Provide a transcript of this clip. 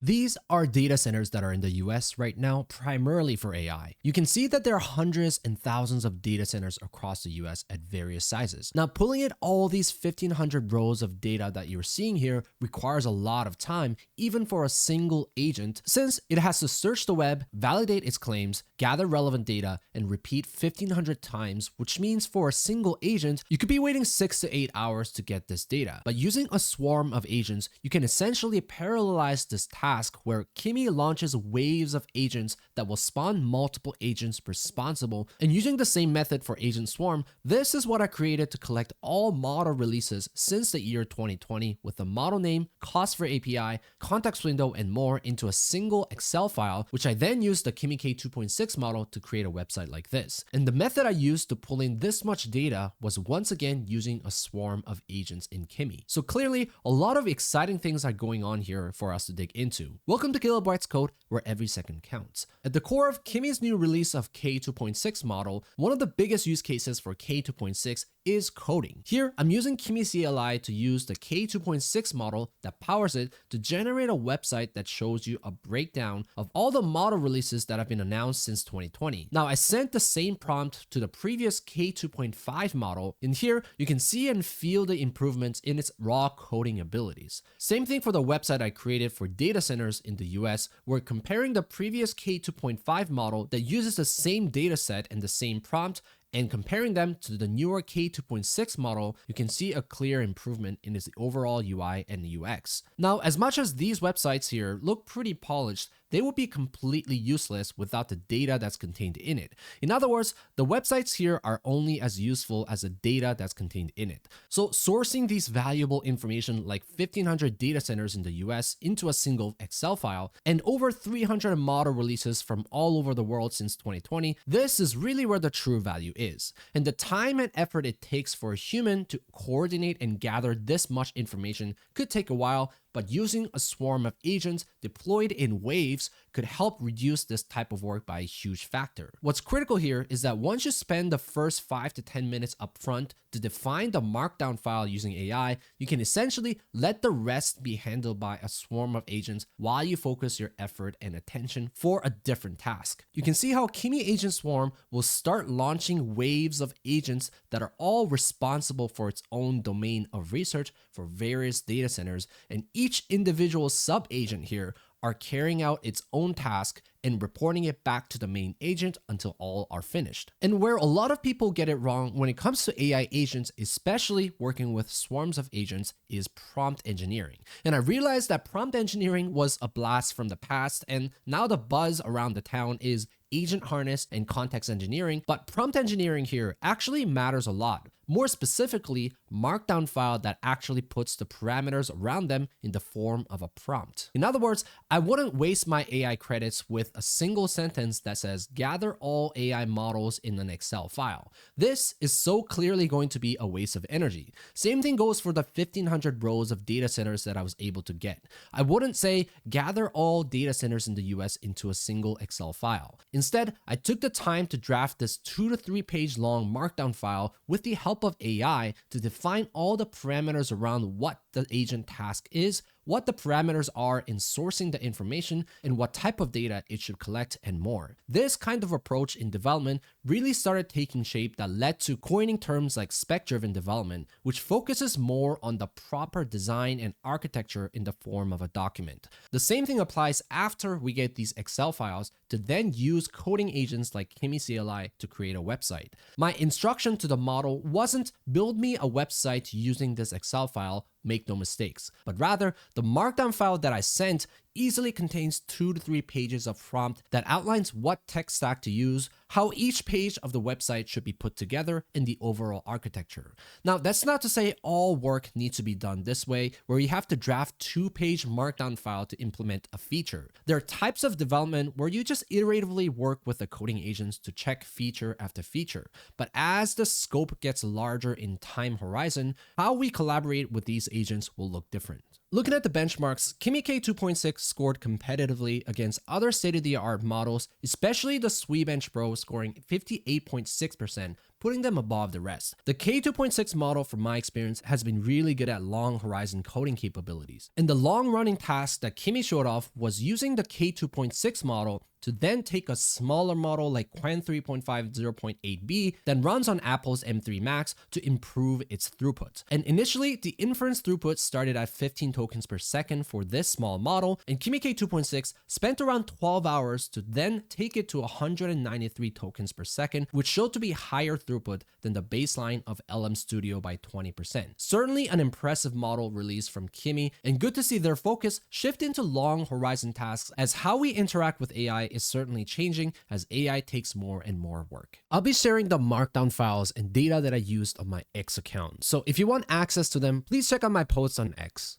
These are data centers that are in the US right now, primarily for AI. You can see that there are hundreds and thousands of data centers across the US at various sizes. Now, pulling in all these 1,500 rows of data that you're seeing here requires a lot of time, even for a single agent, since it has to search the web, validate its claims, gather relevant data, and repeat 1,500 times, which means for a single agent, you could be waiting 6 to 8 hours to get this data. But using a swarm of agents, you can essentially parallelize this task where Kimi launches waves of agents that will spawn multiple agents responsible. And using the same method for Agent Swarm, this is what I created to collect all model releases since the year 2020 with the model name, cost for API, context window, and more into a single Excel file, which I then used the Kimi K2.6 model to create a website like this. And the method I used to pull in this much data was once again using a swarm of agents in Kimi. So clearly, a lot of exciting things are going on here for us to dig into. Welcome to Kilobytes Code, where every second counts. At the core of Kimi's new release of K2.6 model, one of the biggest use cases for K2.6 is coding. Here, I'm using Kimi CLI to use the K2.6 model that powers it to generate a website that shows you a breakdown of all the model releases that have been announced since 2020. Now, I sent the same prompt to the previous K2.5 model, and here you can see and feel the improvements in its raw coding abilities. Same thing for the website I created for data centers in the US, where comparing the previous K2.5 model that uses the same dataset and the same prompt and comparing them to the newer K2.6 model, you can see a clear improvement in its overall UI and UX. Now, as much as these websites here look pretty polished, they would be completely useless without the data that's contained in it. In other words, the websites here are only as useful as the data that's contained in it. So sourcing these valuable information like 1,500 data centers in the US into a single Excel file and over 300 model releases from all over the world since 2020, this is really where the true value is. And the time and effort it takes for a human to coordinate and gather this much information could take a while, but using a swarm of agents deployed in waves could help reduce this type of work by a huge factor. What's critical here is that once you spend the first 5 to 10 minutes upfront to define the markdown file using AI, you can essentially let the rest be handled by a swarm of agents while you focus your effort and attention for a different task. You can see how Kimi Agent Swarm will start launching waves of agents that are all responsible for its own domain of research for various data centers, and each individual sub-agent here are carrying out its own task and reporting it back to the main agent until all are finished. And where a lot of people get it wrong when it comes to AI agents, especially working with swarms of agents, is prompt engineering. And I realized that prompt engineering was a blast from the past, and now the buzz around the town is agent harness and context engineering, but prompt engineering here actually matters a lot. More specifically, markdown file that actually puts the parameters around them in the form of a prompt. In other words, I wouldn't waste my AI credits with a single sentence that says gather all AI models in an Excel file. This is so clearly going to be a waste of energy. Same thing goes for the 1,500 rows of data centers that I was able to get. I wouldn't say gather all data centers in the US into a single Excel file. Instead, I took the time to draft this 2 to 3 page long markdown file with the help of AI to define all the parameters around what the agent task is, what the parameters are in sourcing the information, and what type of data it should collect, and more. This kind of approach in development really started taking shape that led to coining terms like spec-driven development, which focuses more on the proper design and architecture in the form of a document. The same thing applies after we get these Excel files to then use coding agents like Kimi CLI to create a website. My instruction to the model wasn't build me a website using this Excel file, make no mistakes, but rather the markdown file that I sent easily contains 2 to 3 pages of prompt that outlines what tech stack to use, how each page of the website should be put together, and the overall architecture. Now, that's not to say all work needs to be done this way, where you have to draft 2-page markdown file to implement a feature. There are types of development where you just iteratively work with the coding agents to check feature after feature. But as the scope gets larger in time horizon, how we collaborate with these agents will look different. Looking at the benchmarks, Kimi K2.6 scored competitively against other state-of-the-art models, especially the Swebench Pro scoring 58.6%, putting them above the rest. The K2.6 model, from my experience, has been really good at long horizon coding capabilities. And the long-running task that Kimi showed off was using the K2.6 model to then take a smaller model like Qwen 3.5 0.8b that runs on Apple's M3 Max to improve its throughput. And initially, the inference throughput started at 15 tokens per second for this small model, and Kimi K2.6 spent around 12 hours to then take it to 193 tokens per second, which showed to be higher throughput than the baseline of LM Studio by 20%. Certainly an impressive model released from Kimi, and good to see their focus shift into long horizon tasks, as how we interact with AI is certainly changing as AI takes more and more work. I'll be sharing the markdown files and data that I used on my X account, so if you want access to them, please check out my posts on X.